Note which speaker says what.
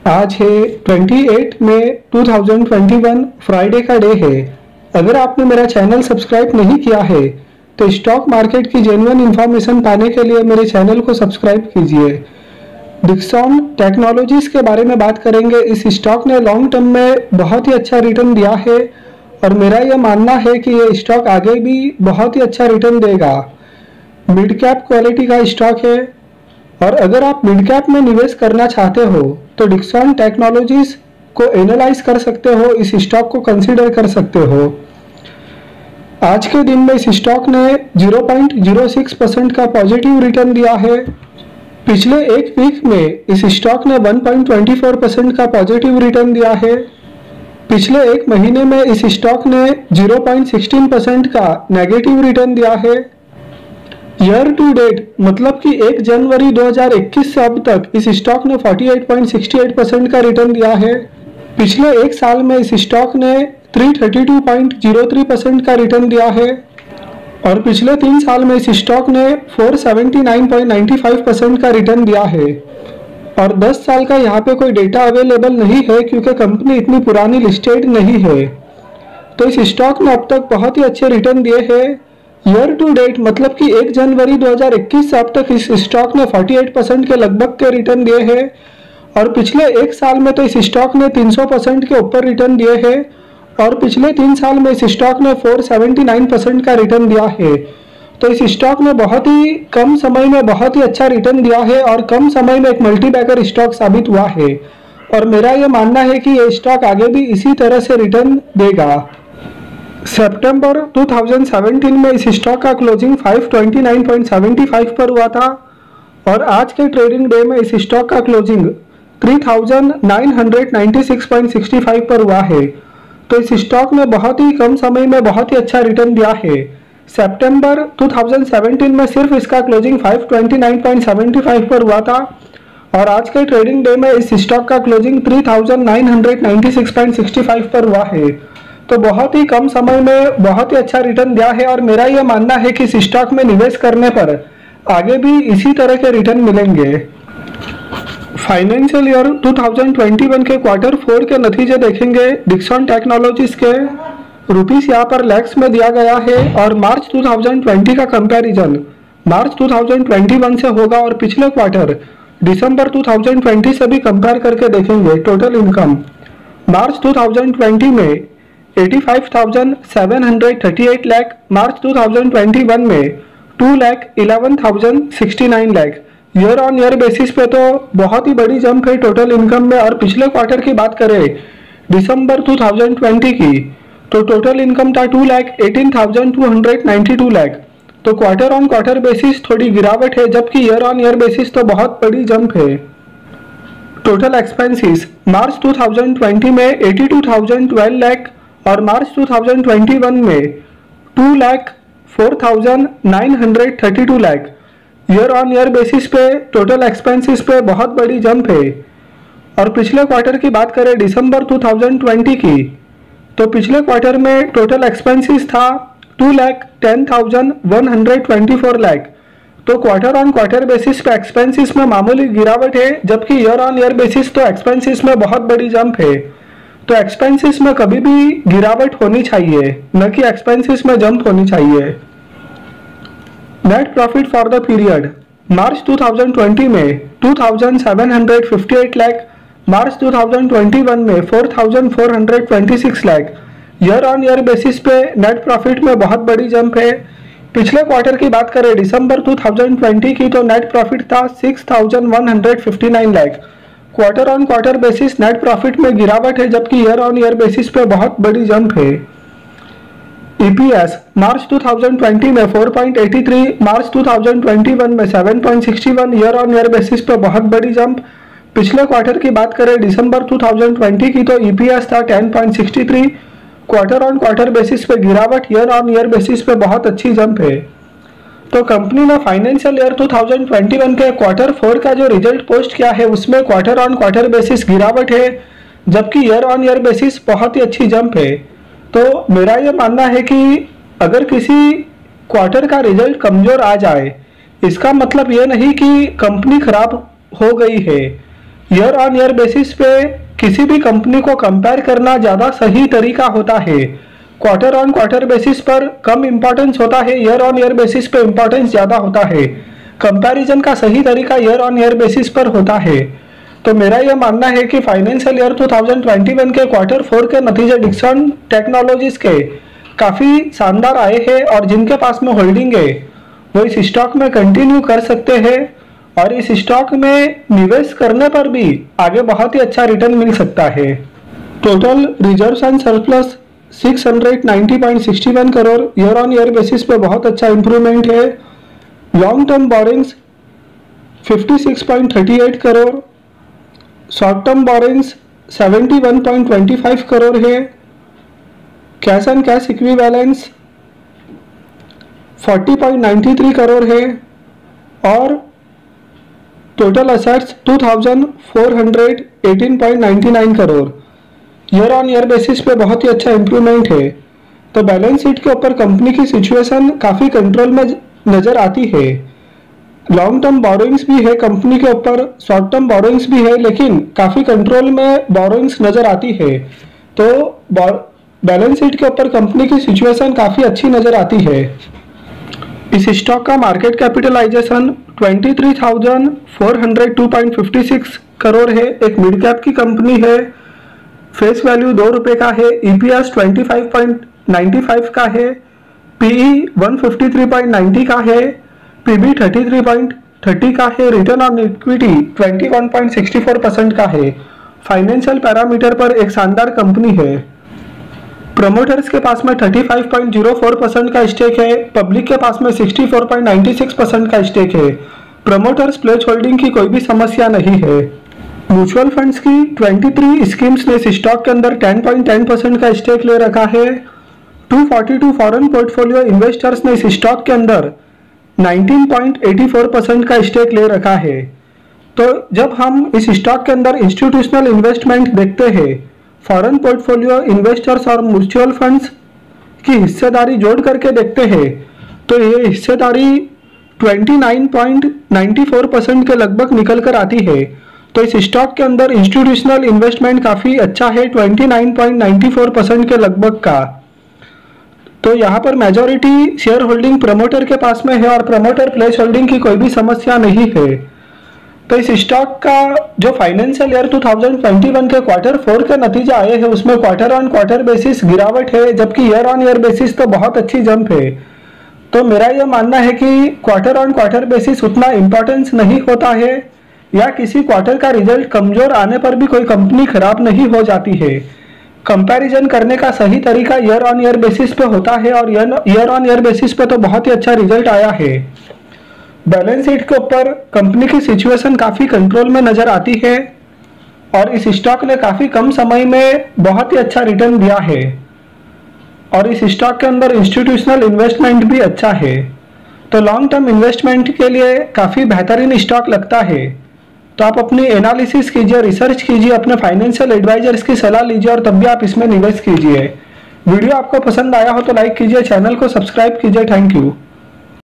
Speaker 1: आज है 28 मई 2021 फ्राइडे का डे है। अगर आपने मेरा चैनल सब्सक्राइब नहीं किया है तो स्टॉक मार्केट की जेन्युइन इंफॉर्मेशन पाने के लिए मेरे चैनल को सब्सक्राइब कीजिए। डिक्सन टेक्नोलॉजीज के बारे में बात करेंगे। इस स्टॉक ने लॉन्ग टर्म में बहुत ही अच्छा रिटर्न दिया है और मेरा यह मानना है कि ये स्टॉक आगे भी बहुत ही अच्छा रिटर्न देगा। मिड कैप क्वालिटी का स्टॉक है और अगर आप मिड कैप में निवेश करना चाहते हो तो डिक्सन टेक्नोलॉजीज को एनालाइज कर सकते हो, इस स्टॉक को कंसीडर कर सकते हो। आज के दिन में इस स्टॉक ने 0.06% का पॉजिटिव रिटर्न दिया है। पिछले एक वीक में इस स्टॉक ने 1.24% का पॉजिटिव रिटर्न दिया है। पिछले एक महीने में इस स्टॉक ने 0.16% का नेगेटिव रिटर्न दिया है। ईयर टू डेट मतलब कि 1 जनवरी 2021 से अब तक इस स्टॉक ने 48.68% का रिटर्न दिया है। पिछले एक साल में इस स्टॉक ने 332.03% का रिटर्न दिया है और पिछले 3 साल में इस स्टॉक ने 479.95% का रिटर्न दिया है। और 10 साल का यहाँ पे कोई डेटा अवेलेबल नहीं है क्योंकि कंपनी इतनी पुरानी लिस्टेड नहीं है। तो इस स्टॉक ने अब तक बहुत ही अच्छे रिटर्न दिए हैं। ईयर टू डेट मतलब कि 1 जनवरी 2021 से अब तक इस स्टॉक ने 48% के लगभग के रिटर्न दिए हैं और पिछले एक साल में तो इस स्टॉक ने 300% के ऊपर रिटर्न दिए हैं और पिछले 3 साल में इस स्टॉक ने 479% का रिटर्न दिया है। तो इस स्टॉक ने बहुत ही कम समय में बहुत ही अच्छा रिटर्न दिया है और कम समय में एक मल्टीबैगर स्टॉक साबित हुआ है और मेरा यह मानना है कि यह स्टॉक आगे भी इसी तरह से रिटर्न देगा। सितंबर 2017 में इस स्टॉक का क्लोजिंग 529.75 पर हुआ था और आज के ट्रेडिंग डे में इस स्टॉक का क्लोजिंग 3996.65 पर हुआ है। तो इस स्टॉक ने बहुत ही कम समय में बहुत ही अच्छा रिटर्न दिया है। सितंबर 2017 में सिर्फ इसका क्लोजिंग 529.75 पर हुआ था और आज के ट्रेडिंग डे में इस स्टॉक का क्लोजिंग 3996.65 पर हुआ है। तो बहुत ही कम समय में बहुत ही अच्छा रिटर्न दिया है और मेरा यह मानना है कि इस स्टॉक में निवेश करने पर आगे भी इसी तरह के रिटर्न मिलेंगे। फाइनेंशियल ईयर 2021 के क्वार्टर 4 के नतीजे देखेंगे। डिक्सन टेक्नोलॉजीज के रुपीस यहाँ पर लैक्स में दिया गया है और मार्च 2020 का कंपैरिजन मार्च 2021 से होगा और पिछले क्वार्टर दिसंबर 2020 से भी कंपेयर करके देखेंगे। टोटल इनकम मार्च 2020 में 85,738 लाख, मार्च 2021 में 2,11,069 lakh. Year on year basis पे तो बहुत ही बड़ी जंप है टोटल इनकम में। और पिछले क्वार्टर की बात करें दिसंबर 2020 की तो टोटल इनकम था 2,18,292 लाख। तो क्वार्टर ऑन क्वार्टर बेसिस थोड़ी गिरावट है जबकि ईयर ऑन ईयर बेसिस तो बहुत बड़ी जंप है। टोटल एक्सपेंसेस मार्च 2020 में 82,012 लाख और मार्च 2021 में 2,04,932 lakh. Year on year basis पे टोटल एक्सपेंसेस पे बहुत बड़ी जंप है। और पिछले क्वार्टर की बात करें दिसंबर 2020 की तो पिछले क्वार्टर में टोटल एक्सपेंसेस था 2,10,124 लाख। तो क्वार्टर ऑन क्वार्टर बेसिस पे एक्सपेंसेस में मामूली गिरावट है जबकि ईयर ऑन ईयर बेसिस तो एक्सपेंसेस में बहुत बड़ी जंप है। तो एक्सपेंसेस में कभी भी गिरावट होनी चाहिए, न कि एक्सपेंसेस में जंप होनी चाहिए। Net profit for the period March 2020 में 2,758 लाख, मार्च 2021 में 4,426 lakh. Year on year basis पे नेट प्रॉफिट में बहुत बड़ी जंप है। पिछले क्वार्टर की बात करें दिसंबर 2020 की तो नेट प्रॉफिट था 6,159 lakh. Quarter on quarter basis net profit में गिरावट है जबकि ईयर ऑन ईयर बेसिस पे बहुत बड़ी जंप है। ईपीएस मार्च 2020 में 4.83, मार्च 2021 में 7.61। ईयर ऑन ईयर बेसिस पे बहुत बड़ी जंप। पिछले क्वार्टर की बात करें दिसंबर 2020 की तो ईपीएस था 10.63। क्वार्टर ऑन क्वार्टर बेसिस पे गिरावट, ईयर ऑन ईयर बेसिस पे बहुत अच्छी जंप है। तो कंपनी ने फाइनेंशियल ईयर 2021 के क्वार्टर 4 का जो रिजल्ट पोस्ट किया है उसमें क्वार्टर ऑन क्वार्टर बेसिस गिरावट है जबकि ईयर ऑन ईयर बेसिस बहुत ही अच्छी जंप है। तो मेरा यह मानना है कि अगर किसी क्वार्टर का रिजल्ट कमजोर आ जाए इसका मतलब यह नहीं कि कंपनी खराब हो गई है। ईयर ऑन ईयर बेसिस पे किसी भी कंपनी को कंपेयर करना ज़्यादा सही तरीका होता है। क्वार्टर ऑन क्वार्टर बेसिस पर कम इंपॉर्टेंस होता है, ईयर ऑन ईयर बेसिस पे इंपॉर्टेंस ज़्यादा होता है। कंपैरिजन का सही तरीका ईयर ऑन ईयर बेसिस पर होता है। तो मेरा यह मानना है कि फाइनेंशियल ईयर 2021 के क्वार्टर 4 के नतीजे डिक्सन टेक्नोलॉजीज के काफ़ी शानदार आए हैं और जिनके पास में होल्डिंग है वो इस स्टॉक में कंटिन्यू कर सकते हैं और इस स्टॉक में निवेश करने पर भी आगे बहुत ही अच्छा रिटर्न मिल सकता है। Total reserves and surplus 690.61 crore, year on year basis पे बहुत अच्छा इंप्रूवमेंट है। Long term borrowings 56.38 crore, short term borrowings 71.25 crore है। Cash and cash equivalents 40.93 crore है और total assets 2418.99 crore. Year on year basis पे बहुत ही अच्छा इंप्रूवमेंट है। तो बैलेंस शीट के ऊपर कंपनी की सिचुएशन काफ़ी कंट्रोल में नज़र आती है। लॉन्ग टर्म बोरोइंग्स भी है कंपनी के ऊपर, शॉर्ट टर्म बोरोइंग्स भी है, लेकिन काफ़ी कंट्रोल में बोरोइंग्स नज़र आती है। तो बैलेंस शीट के ऊपर कंपनी की सिचुएशन काफ़ी अच्छी नज़र आती है। इस स्टॉक का मार्केट कैपिटलाइजेशन 23,402.56 करोड़ है। एक मिड कैप की कंपनी है। फेस वैल्यू 2 रुपये का है। EPS 25.95 का है। PE 153.90 का है। PB 33.30 का है। रिटर्न ऑन इक्विटी 21.64% का है। फाइनेंशियल पैरामीटर पर एक शानदार कंपनी है। प्रमोटर्स के पास में 35.04% का स्टेक है। पब्लिक के पास में 64.96% का स्टेक है। प्रमोटर्स प्लेज होल्डिंग की कोई भी समस्या नहीं है। म्यूचुअल फंड्स की 23 स्कीम्स ने इस स्टॉक के अंदर 10.10% का स्टेक ले रखा है। 242 फॉरेन पोर्टफोलियो इन्वेस्टर्स ने इस स्टॉक के अंदर 19.84% का स्टेक ले रखा है। तो जब हम इस स्टॉक के अंदर इंस्टीट्यूशनल इन्वेस्टमेंट देखते हैं, फॉरेन पोर्टफोलियो इन्वेस्टर्स और म्यूचुअल फंड्स की हिस्सेदारी जोड़ करके देखते हैं, तो ये हिस्सेदारी 29.94% के लगभग निकल कर आती है। तो इस स्टॉक के अंदर इंस्टीट्यूशनल इन्वेस्टमेंट काफ़ी अच्छा है, 29.94% के लगभग का। तो यहाँ पर मेजॉरिटी शेयर होल्डिंग प्रमोटर के पास में है और प्रमोटर प्लेस होल्डिंग की कोई भी समस्या नहीं है। तो इस स्टॉक का जो फाइनेंशियल ईयर 2021 के क्वार्टर 4 के नतीजे आए हैं उसमें क्वार्टर ऑन क्वार्टर बेसिस गिरावट है, जबकि ईयर ऑन ईयर बेसिस तो बहुत अच्छी जंप है। तो मेरा यह मानना है कि क्वार्टर ऑन क्वार्टर बेसिस उतना इम्पोर्टेंस नहीं होता है, या किसी क्वार्टर का रिजल्ट कमजोर आने पर भी कोई कंपनी खराब नहीं हो जाती है। कंपैरिजन करने का सही तरीका ईयर ऑन ईयर बेसिस पे होता है और ईयर ऑन ईयर बेसिस पे तो बहुत ही अच्छा रिजल्ट आया है। बैलेंस शीट के ऊपर कंपनी की सिचुएशन काफ़ी कंट्रोल में नज़र आती है और इस स्टॉक ने काफ़ी कम समय में बहुत ही अच्छा रिटर्न दिया है और इस स्टॉक के अंदर इंस्टीट्यूशनल इन्वेस्टमेंट भी अच्छा है। तो लॉन्ग टर्म इन्वेस्टमेंट के लिए काफ़ी बेहतरीन स्टॉक लगता है। तो आप अपनी एनालिसिस कीजिए, रिसर्च कीजिए, अपने फाइनेंशियल एडवाइजर्स की सलाह लीजिए और तब भी आप इसमें निवेश कीजिए। वीडियो आपको पसंद आया हो तो लाइक कीजिए, चैनल को सब्सक्राइब कीजिए। Thank you.